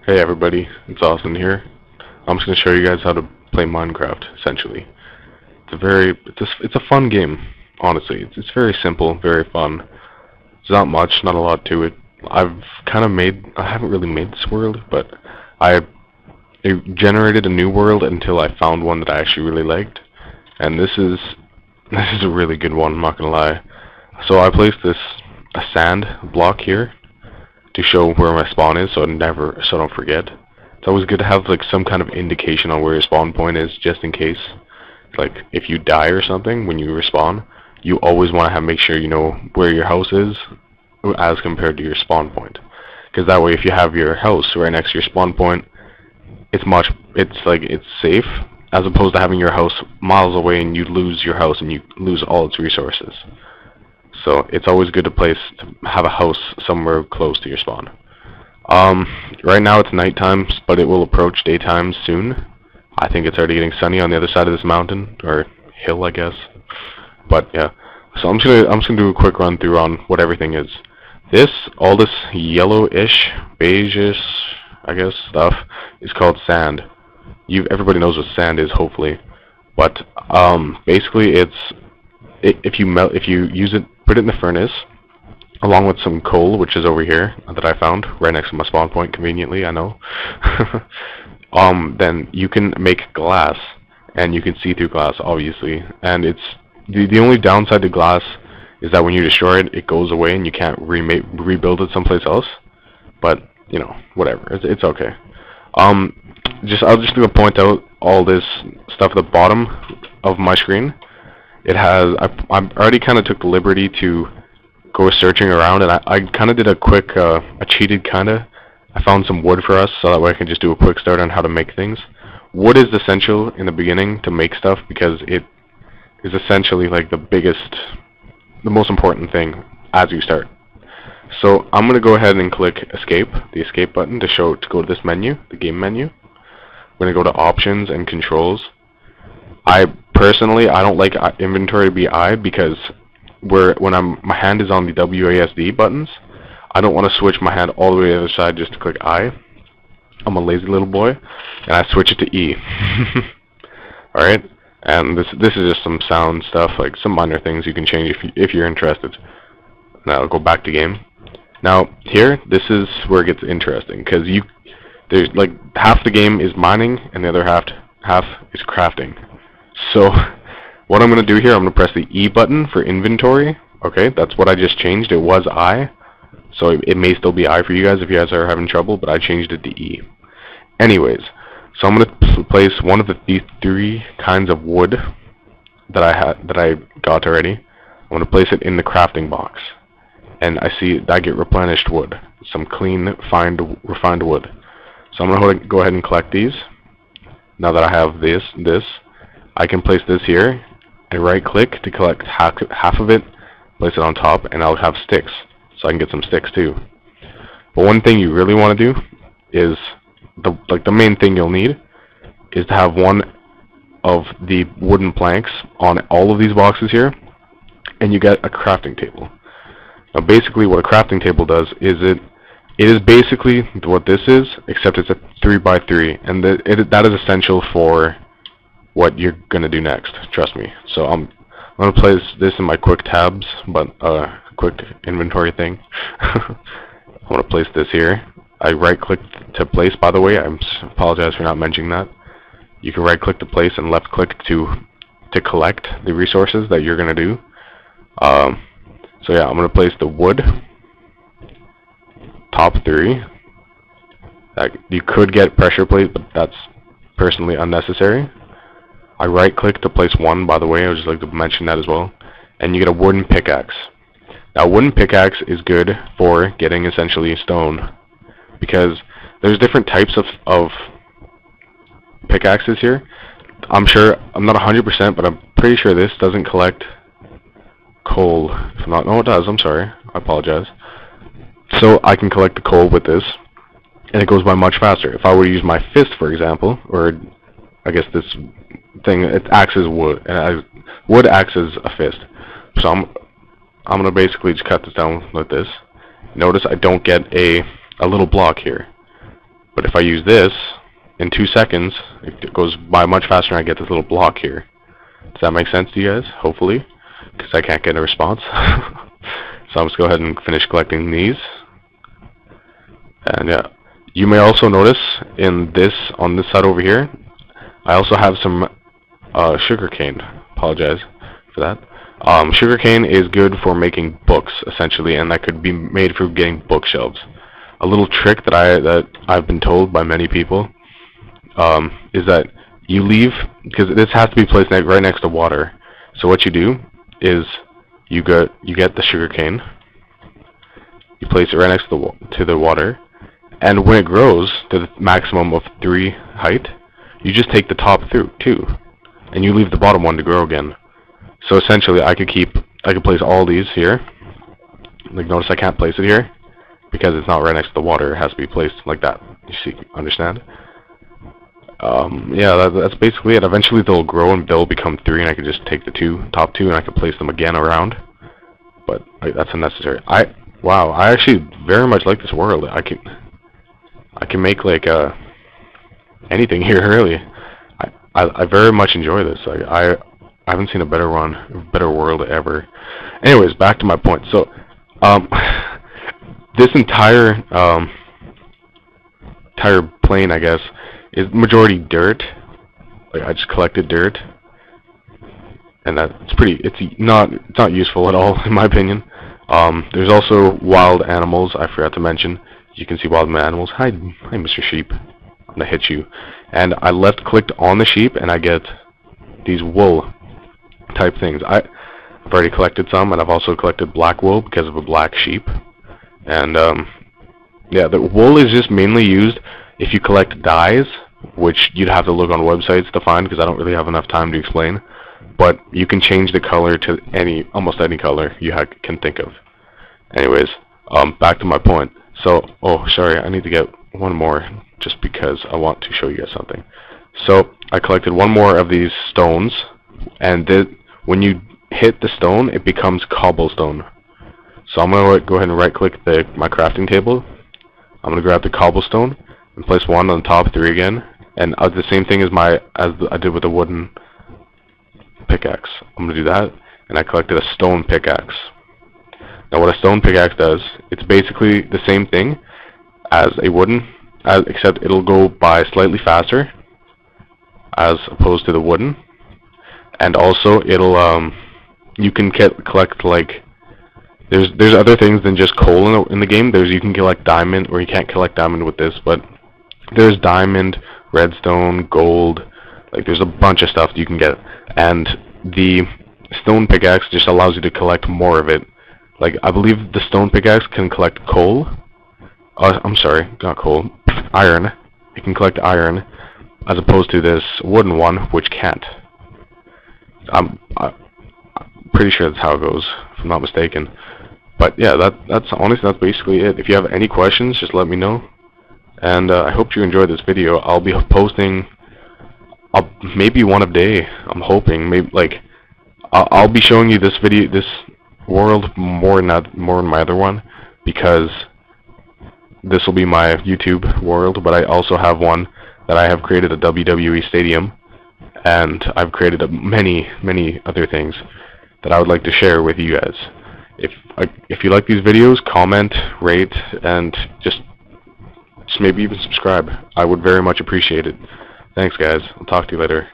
Hey everybody, it's Austin here. I'm just going to show you guys how to play Minecraft, essentially. It's a fun game, honestly. It's very simple, very fun. There's not much, not a lot to it. I haven't really made this world, but I generated a new world until I found one that I actually really liked. And this is a really good one, I'm not going to lie. So I placed a sand block here to show where my spawn is, so I don't forget. It's always good to have like some kind of indication on where your spawn point is, just in case. Like if you die or something when you respawn, you always want to make sure you know where your house is as compared to your spawn point. Because that way, if you have your house right next to your spawn point, it's safe, as opposed to having your house miles away and you lose your house and you lose all its resources. So it's always good to have a house somewhere close to your spawn. Right now it's nighttime, but it will approach daytime soon. I think it's already getting sunny on the other side of this mountain, or hill, I guess. But yeah, so I'm just gonna do a quick run through on what everything is. All this yellowish, beigeish, I guess, stuff is called sand. Everybody knows what sand is, hopefully. But basically, if you use it, put it in the furnace, along with some coal, which is over here, that I found right next to my spawn point, conveniently, I know. Then you can make glass, and you can see through glass, obviously. And it's the only downside to glass is that when you destroy it, it goes away, and you can't rebuild it someplace else. But you know, whatever, it's okay. I'll just gonna point out all this stuff at the bottom of my screen. I already kind of took the liberty to go searching around, and I kind of did a quick, cheated kind of. I found some wood for us, so that way I can just do a quick start on how to make things. Wood is essential in the beginning to make stuff, because it is essentially like the most important thing as you start. So I'm going to go ahead and click escape, the escape button, to go to this menu, the game menu. I'm going to go to options and controls. Personally, I don't like inventory to be I, because when my hand is on the WASD buttons, I don't want to switch my hand all the way to the other side just to click I. I'm a lazy little boy, and I switch it to E. Alright, and this is just some sound stuff, like some minor things you can change if you're interested. Now I'll go back to game. Now here, this is where it gets interesting, because there's like half the game is mining and the other half is crafting. So what I'm going to do here, I'm going to press the E button for inventory. Okay, that's what I just changed. It was I, so it may still be I for you guys if you guys are having trouble, but I changed it to E. Anyways, so I'm going to place one of these three kinds of wood that I got already. I'm going to place it in the crafting box, and I get replenished wood, some clean, refined wood. So I'm going to go ahead and collect these. Now that I have this, I can place this here and right click to collect half of it, place it on top, and I'll have sticks, so I can get some sticks too. But one thing you really want to do is the main thing you'll need is to have one of the wooden planks on all of these boxes here, and you get a crafting table. Now basically what a crafting table does is it is basically what this is, except it's a 3x3, and that is essential for what you're gonna do next. Trust me. So I'm gonna place this in my quick tabs, but quick inventory thing. I'm gonna place this here. I right-click to place. By the way, I apologize for not mentioning that. You can right-click to place and left-click to collect the resources that you're gonna do. So yeah, I'm gonna place the wood. Top 3. You could get pressure plate, but that's personally unnecessary. I right-click to place 1, by the way. I would just like to mention that as well. And you get a wooden pickaxe. Now, wooden pickaxe is good for getting essentially stone, because there's different types of pickaxes here. I'm not 100%, but I'm pretty sure this doesn't collect coal. No, it does. I'm sorry. I apologize. So I can collect the coal with this, and it goes by much faster. If I were to use my fist, for example, or I guess this thing, it acts as wood, and wood acts as a fist. So I'm gonna basically just cut this down like this. Notice I don't get a little block here. But if I use this, in 2 seconds, it goes by much faster and I get this little block here. Does that make sense to you guys? Hopefully, because I can't get a response. So I'm just go ahead and finish collecting these. And yeah, you may also notice in this, on this side over here, I also have some sugarcane. Apologize for that. Sugarcane is good for making books, essentially, and that could be made for getting bookshelves. A little trick that I've been told by many people is that you leave, because this has to be placed right next to water. So what you do is you get the sugarcane, you place it right next to the water, and when it grows to the maximum of 3 height, you just take the top through 2, and you leave the bottom one to grow again. So essentially, I could place all these here. Like, notice I can't place it here because it's not right next to the water. It has to be placed like that. You see, understand? Yeah, that's basically it. Eventually they'll grow and they'll become 3, and I could just take the top two, and I could place them again around. But that's unnecessary. Wow, I actually very much like this world. I can make like anything here really. I very much enjoy this. I haven't seen a better world ever. Anyways, back to my point. So this entire plane, I guess, is majority dirt. Like, I just collected dirt, and it's not useful at all in my opinion. There's also wild animals I forgot to mention. You can see wild animals. Hi Mr. Sheep. I'm gonna hit you. And I left clicked on the sheep, and I get these wool type things. I've already collected some, and I've also collected black wool because of a black sheep. And yeah, the wool is just mainly used if you collect dyes, which you'd have to look on websites to find because I don't really have enough time to explain. But you can change the color to almost any color you can think of. Anyways, back to my point. So, oh, sorry, I need to get one more just because I want to show you guys something. So, I collected one more of these stones, and when you hit the stone, it becomes cobblestone. So I'm going to go ahead and right-click my crafting table. I'm going to grab the cobblestone and place one on the top 3 again, and the same thing as I did with the wooden pickaxe. I'm going to do that, and I collected a stone pickaxe. Now what a stone pickaxe does, it's basically the same thing as a wooden, except it'll go by slightly faster as opposed to the wooden, and also it'll you can collect, like, there's other things than just coal in the game. You can collect diamond, or you can't collect diamond with this, but there's diamond, redstone, gold, like there's a bunch of stuff you can get, and the stone pickaxe just allows you to collect more of it. Like, I believe the stone pickaxe can collect coal. I'm sorry, not coal. Iron. It can collect iron, as opposed to this wooden one, which can't. I'm pretty sure that's how it goes, if I'm not mistaken. But yeah, that's honestly, that's basically it. If you have any questions, just let me know. And I hope you enjoyed this video. I'll be posting maybe one a day. I'm hoping. Maybe, like, I'll be showing you this world more in my other one, because this will be my YouTube world, but I also have one that I have created, a WWE stadium, and I've created many other things that I would like to share with you guys. If you like these videos, comment, rate, and just maybe even subscribe. I would very much appreciate it. Thanks guys. I'll talk to you later.